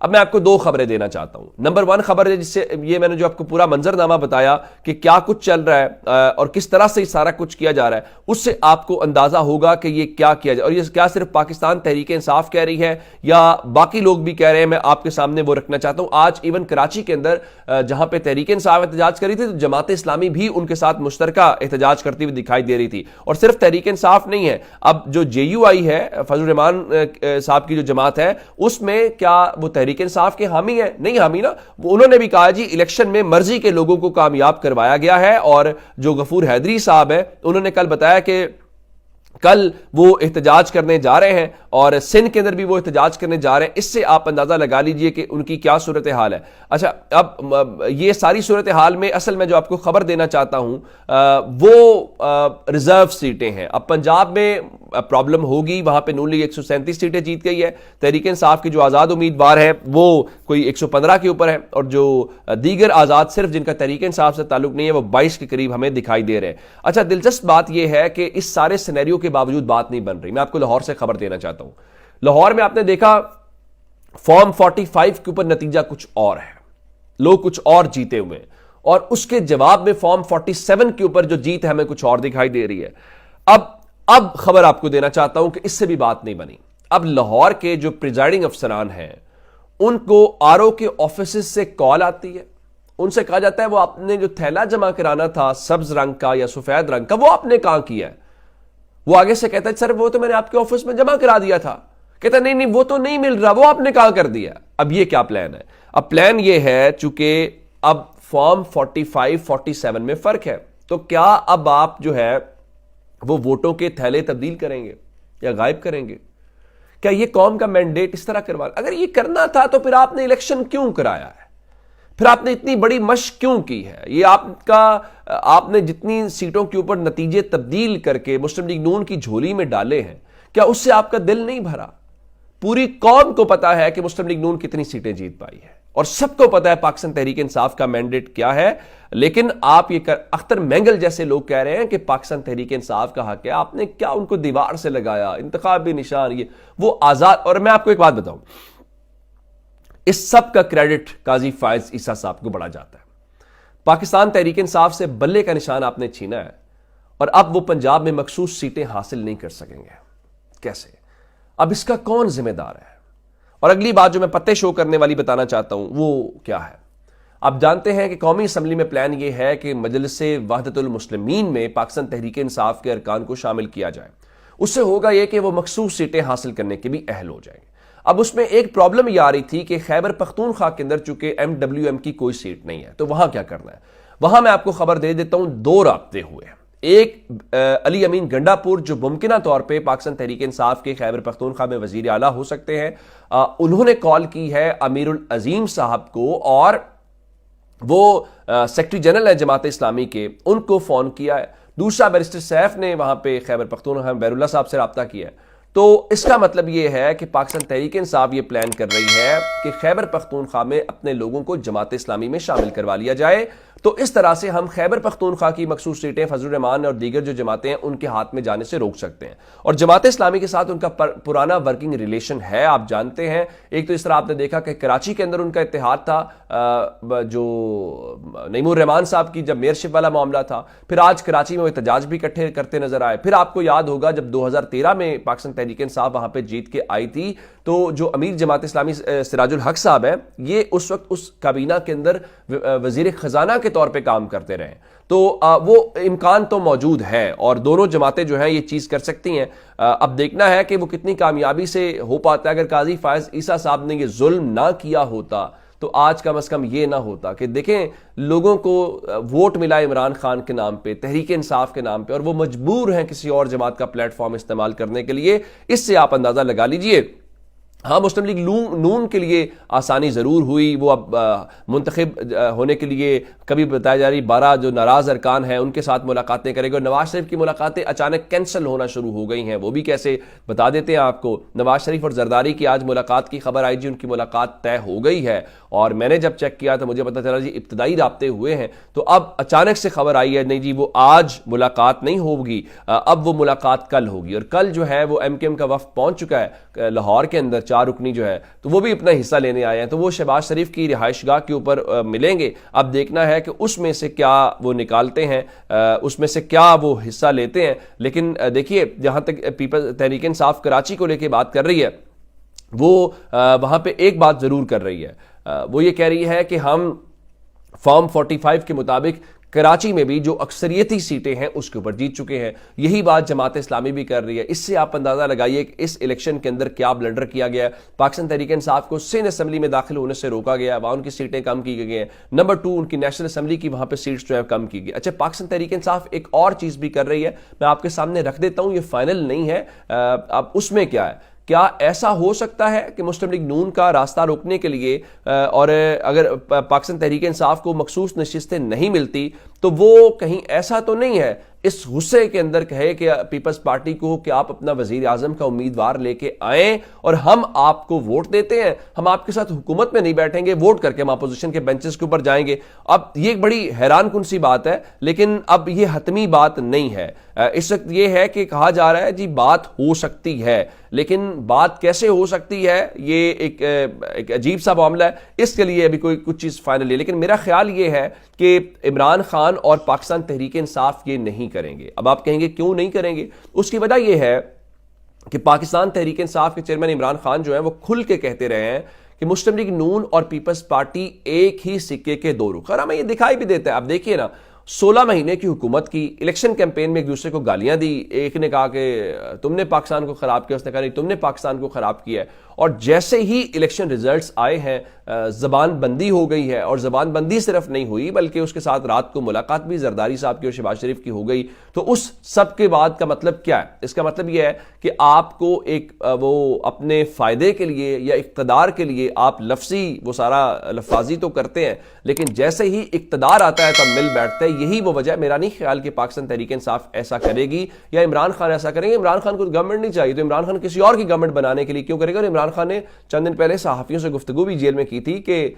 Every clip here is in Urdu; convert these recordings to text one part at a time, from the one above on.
اب میں آپ کو دو خبریں دینا چاہتا ہوں. نمبر 1 خبر ہے جس سے یہ میں نے جو آپ کو پورا منظرنامہ بتایا کہ کیا کچھ چل رہا ہے اور کس طرح سے سارا کچھ کیا جا رہا ہے, اس سے آپ کو اندازہ ہوگا کہ یہ کیا کیا جائے, اور یہ کیا صرف پاکستان تحریک انصاف کہہ رہی ہے یا باقی لوگ بھی کہہ رہے ہیں. میں آپ کے سامنے وہ رکھنا چاہتا ہوں. آج ایون کراچی کے اندر جہاں پہ تحریک انصاف احتجاج کری تھی تو جماعت اسلامی بھی ان کے ساتھ مشترکہ احتجاج کرتی ہوئی دکھائی دے رہی تھی. اور صرف تحریک انصاف نہیں ہے, اب جو جے یو آئی ہے, فضل الرحمان صاحب کی جو جماعت ہے, اس میں کیا وہ تحریک انصاف کے حامی ہے؟ نہیں حامی نا. انہوں نے بھی کہا جی الیکشن میں مرضی کے لوگوں کو کامیاب کروایا گیا ہے. اور جو غفور حیدری صاحب ہے انہوں نے کل بتایا کہ کل وہ احتجاج کرنے جا رہے ہیں اور سندھ کے اندر بھی وہ احتجاج کرنے جا رہے ہیں. اس سے آپ اندازہ لگا لیجئے کہ ان کی کیا صورتحال ہے. اچھا, اب یہ ساری صورتحال میں اصل میں جو آپ کو خبر دینا چاہتا ہوں وہ ریزرو سیٹیں ہیں. اب پنجاب میں پرابلم ہوگی, وہاں پہ نون لیگ 137 سیٹیں جیت گئی ہے. تحریک انصاف کی جو آزاد امیدوار ہے وہ کوئی 115 کے اوپر ہے, اور جو دیگر آزاد صرف جن کا تحریک انصاف سے تعلق نہیں ہے وہ 22 کے قریب ہمیں دکھائی دے رہے ہیں. اچھا, دلچسپ بات یہ ہے کہ اس سارے سینیریو کے باوجود بات نہیں بن رہی. میں آپ کو لاہور سے خبر دینا چاہتا ہوں. لاہور میں آپ نے دیکھا فارم 45 کے اوپر نتیجہ کچھ اور ہے, لوگ کچھ اور جیتے ہوئے, اور اس کے جواب میں فارم 47 کے اوپر جو جیت ہے ہمیں کچھ اور دکھائی دے رہی ہے. اب خبر آپ کو دینا چاہتا ہوں کہ اس سے بھی بات نہیں بنی. اب لاہور کے جو پریزائڈنگ افسران ہیں ان کو آر او کے آفیسز سے کال آتی ہے, ان سے کہا جاتا ہے وہ آپ نے جو تھیلا جمع کرانا تھا سبز رنگ کا یا سفید رنگ کا وہ آپ نے کہاں کیا ہے؟ وہ آگے سے کہتا ہے سر وہ تو میں نے آپ کے آفس میں جمع کرا دیا تھا. کہتا ہے نہیں وہ تو نہیں مل رہا, وہ آپ نے کہاں کر دیا. اب یہ کیا پلان ہے؟ اب پلان یہ ہے چونکہ اب فارم 45 47 میں فرق ہے, تو کیا اب آپ جو ہے وہ ووٹوں کے تھیلے تبدیل کریں گے یا غائب کریں گے؟ کیا یہ قوم کا مینڈیٹ اس طرح کروا؟ اگر یہ کرنا تھا تو پھر آپ نے الیکشن کیوں کرایا ہے؟ پھر آپ نے اتنی بڑی مشق کیوں کی ہے؟ یہ آپ نے جتنی سیٹوں کے اوپر نتیجے تبدیل کر کے مسلم لیگ نون کی جھولی میں ڈالے ہیں, کیا اس سے آپ کا دل نہیں بھرا؟ پوری قوم کو پتا ہے کہ مسلم لیگ نون کتنی سیٹیں جیت پائی ہے, اور سب کو پتا ہے پاکستان تحریک انصاف کا مینڈیٹ کیا ہے. لیکن آپ یہ اختر مینگل جیسے لوگ کہہ رہے ہیں کہ پاکستان تحریک انصاف کا حق ہے. آپ نے کیا ان کو دیوار سے لگایا, انتخابی نشان, یہ وہ آزاد. اور میں آپ کو ایک بات بتاؤں, اس سب کا کریڈٹ قاضی فائز عیسیٰ صاحب کو بڑا جاتا ہے. پاکستان تحریک انصاف سے بلے کا نشان آپ نے چھینا ہے, اور اب وہ پنجاب میں مخصوص سیٹیں حاصل نہیں کر سکیں گے. کیسے؟ اب اس کا کون ذمہ دار ہے؟ اور اگلی بات جو میں پتے شو کرنے والی بتانا چاہتا ہوں وہ کیا ہے؟ آپ جانتے ہیں کہ قومی اسمبلی میں پلان یہ ہے کہ مجلس وحدت المسلمین میں پاکستان تحریک انصاف کے ارکان کو شامل کیا جائے. اس سے ہوگا یہ کہ وہ مخصوص سیٹیں حاصل کرنے کے بھی اہل ہو جائیں گے. اب اس میں ایک پرابلم یہ آ رہی تھی کہ خیبر پختونخوا کے اندر چونکہ MWM کی کوئی سیٹ نہیں ہے, تو وہاں کیا کرنا ہے؟ وہاں میں آپ کو خبر دے دیتا ہوں, 2 رابطے ہوئے ہیں. ایک علی امین گنڈا پور جو ممکنہ طور پہ پاکستان تحریک انصاف کے خیبر پختونخوا میں وزیر اعلیٰ ہو سکتے ہیں, انہوں نے کال کی ہے امیر العظیم صاحب کو, اور وہ سیکرٹری جنرل ہے جماعت اسلامی کے, ان کو فون کیا ہے. دوسرا بیرسٹر سیف نے وہاں پہ خیبر پختونخوا میں بیراللہ صاحب سے رابطہ کیا ہے. تو اس کا مطلب یہ ہے کہ پاکستان تحریک انصاف یہ پلان کر رہی ہے کہ خیبر پختونخوا میں اپنے لوگوں کو جماعت اسلامی میں شامل کروا لیا جائے. تو اس طرح سے ہم خیبر پختونخوا کی مخصوص سیٹیں فضل الرحمان اور دیگر جو جماعتیں ہیں ان کے ہاتھ میں جانے سے روک سکتے ہیں. اور جماعت اسلامی کے ساتھ ان کا پرانا ورکنگ ریلیشن ہے, آپ جانتے ہیں. ایک تو اس طرح آپ نے دیکھا کہ کراچی کے اندر ان کا اتحاد تھا, جو نعیم الرحمان صاحب کی جب میئرشپ والا معاملہ تھا, پھر آج کراچی میں وہ احتجاج بھی اکٹھے کرتے نظر آئے. پھر آپ کو یاد ہوگا جب 2013 میں پاکستان تحریک انصاف وہاں پہ جیت کے آئی تھی, تو جو امیر جماعت اسلامی سراج الحق صاحب ہیں, یہ اس وقت اس کابینہ کے اندر وزیر خزانہ کے طور پہ کام کرتے رہے. تو وہ امکان تو موجود ہے, اور دونوں جماعتیں جو ہیں یہ چیز کر سکتی ہیں. اب دیکھنا ہے کہ وہ کتنی کامیابی سے ہو پاتا ہے. اگر قاضی فائز عیسیٰ صاحب نے یہ ظلم نہ کیا ہوتا تو آج کم از کم یہ نہ ہوتا کہ دیکھیں لوگوں کو ووٹ ملا عمران خان کے نام پہ, تحریک انصاف کے نام پہ, اور وہ مجبور ہیں کسی اور جماعت کا پلیٹ فارم استعمال کرنے کے لیے. اس سے آپ اندازہ لگا لیجئے. ہاں, مسلم لیگ نون کے لیے آسانی ضرور ہوئی, وہ اب منتخب ہونے کے لیے کبھی بتایا جا رہی 12 جو ناراض ارکان ہیں ان کے ساتھ ملاقاتیں کرے گا. نواز شریف کی ملاقاتیں اچانک کینسل ہونا شروع ہو گئی ہیں, وہ بھی کیسے بتا دیتے ہیں آپ کو. نواز شریف اور زرداری کی آج ملاقات کی خبر آئی جی, ان کی ملاقات طے ہو گئی ہے, اور میں نے جب چیک کیا تو مجھے پتا چلا جی ابتدائی رابطے ہوئے ہیں. تو اب اچانک سے خبر آئی ہے نہیں جی وہ آج ملاقات نہیں ہوگی, اب وہ ملاقات کل ہوگی. اور کل جو ہے وہ ایم کیو ایم کا وفد پہنچ چکا ہے لاہور کے اندر, 4 رکنی جو ہے, تو وہ بھی اپنا حصہ لینے آئے ہیں. تو وہ شہباز شریف کی رہائش گاہ کے اوپر ملیں گے. اب دیکھنا ہے کہ اس میں سے کیا وہ نکالتے ہیں, اس میں سے کیا وہ حصہ لیتے ہیں. لیکن دیکھیے جہاں تک پیپل تحریک انصاف کراچی کو لے کے بات کر رہی ہے, وہ وہاں پہ ایک بات ضرور کر رہی ہے, وہ یہ کہہ رہی ہے کہ ہم فارم 45 کے مطابق کراچی میں بھی جو اکثریتی سیٹیں ہیں اس کے اوپر جیت چکے ہیں. یہی بات جماعت اسلامی بھی کر رہی ہے. اس سے آپ اندازہ لگائیے کہ اس الیکشن کے اندر کیا بلنڈر کیا گیا ہے. پاکستان تحریک انصاف کو سندھ اسمبلی میں داخل ہونے سے روکا گیا, وہاں ان کی سیٹیں کم کی گئی ہیں. نمبر 2 ان کی نیشنل اسمبلی کی وہاں پہ سیٹس جو ہے کم کی گئی. اچھا, پاکستان تحریک انصاف ایک اور چیز بھی کر رہی ہے, میں آپ کے سامنے رکھ دیتا ہوں, یہ فائنل نہیں ہے. اب اس میں کیا ہے, کیا ایسا ہو سکتا ہے کہ مسلم لیگ نون کا راستہ روکنے کے لیے, اور اگر پاکستان تحریک انصاف کو مخصوص نشستیں نہیں ملتی تو وہ کہیں ایسا تو نہیں ہے اس غصے کے اندر کہے کہ پیپلز پارٹی کو کہ آپ اپنا وزیر اعظم کا امیدوار لے کے آئیں اور ہم آپ کو ووٹ دیتے ہیں, ہم آپ کے ساتھ حکومت میں نہیں بیٹھیں گے, ووٹ کر کے ہم اپوزیشن کے بینچز کے اوپر جائیں گے. اب یہ ایک بڑی حیران کن سی بات ہے, لیکن اب یہ حتمی بات نہیں ہے. اس وقت یہ ہے کہ کہا جا رہا ہے جی بات ہو سکتی ہے, لیکن بات کیسے ہو سکتی ہے یہ ایک عجیب سا معاملہ ہے. اس کے لیے ابھی کوئی کچھ چیز فائنل ہے, لیکن میرا خیال یہ ہے کہ عمران خان اور پاکستان تحریک انصاف یہ نہیں کریں گے. اب آپ کہیں گے کیوں نہیں کریں گے, اس کی وجہ یہ ہے کہ پاکستان تحریک انصاف کے چیئرمین عمران خان جو ہیں وہ کھل کے کہتے رہے ہیں کہ مسلم لیگ نون اور پیپلز پارٹی ایک ہی سکے کے دو رخ. اور ہمیں یہ دکھائی بھی دیتا ہے. اب دیکھیے نا, 16 مہینے کی حکومت کی, الیکشن کیمپین میں ایک دوسرے کو گالیاں دی, ایک نے کہا کہ تم نے پاکستان کو خراب کیا, اس نے کہا نہیں تم نے پاکستان کو خراب کیا ہے. اور جیسے ہی الیکشن ریزلٹس آئے ہیں زبان بندی ہو گئی ہے, اور زبان بندی صرف نہیں ہوئی بلکہ اس کے ساتھ رات کو ملاقات بھی زرداری صاحب کی اور شہباز شریف کی ہو گئی. تو اس سب کے بعد کا مطلب کیا ہے, اس کا مطلب یہ ہے کہ آپ کو ایک وہ اپنے فائدے کے لیے یا اقتدار کے لیے آپ لفظی وہ سارا لفاظی تو کرتے ہیں, لیکن جیسے ہی اقتدار آتا ہے تب مل بیٹھتے ہیں. یہی وہ وجہ ہے. میرا نہیں خیال کہ پاکستان تحریک انصاف ایسا کرے گی یا عمران خان ایسا کریں گے. عمران خان کو گورنمنٹ نہیں چاہیے, تو عمران خان کسی اور کی گورنمنٹ بنانے کے لیے کیوں کرے گا. اور عمران خان نے چند دن پہلے صحافیوں سے گفتگو بھی جیل میں کی تھی کہ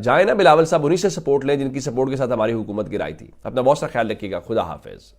جائیں نا بلاول صاحب, انہی سے سپورٹ لیں جن کی سپورٹ کے ساتھ ہماری حکومت گرائی تھی. اپنا بہت سا خیال رکھیے گا. خدا حافظ.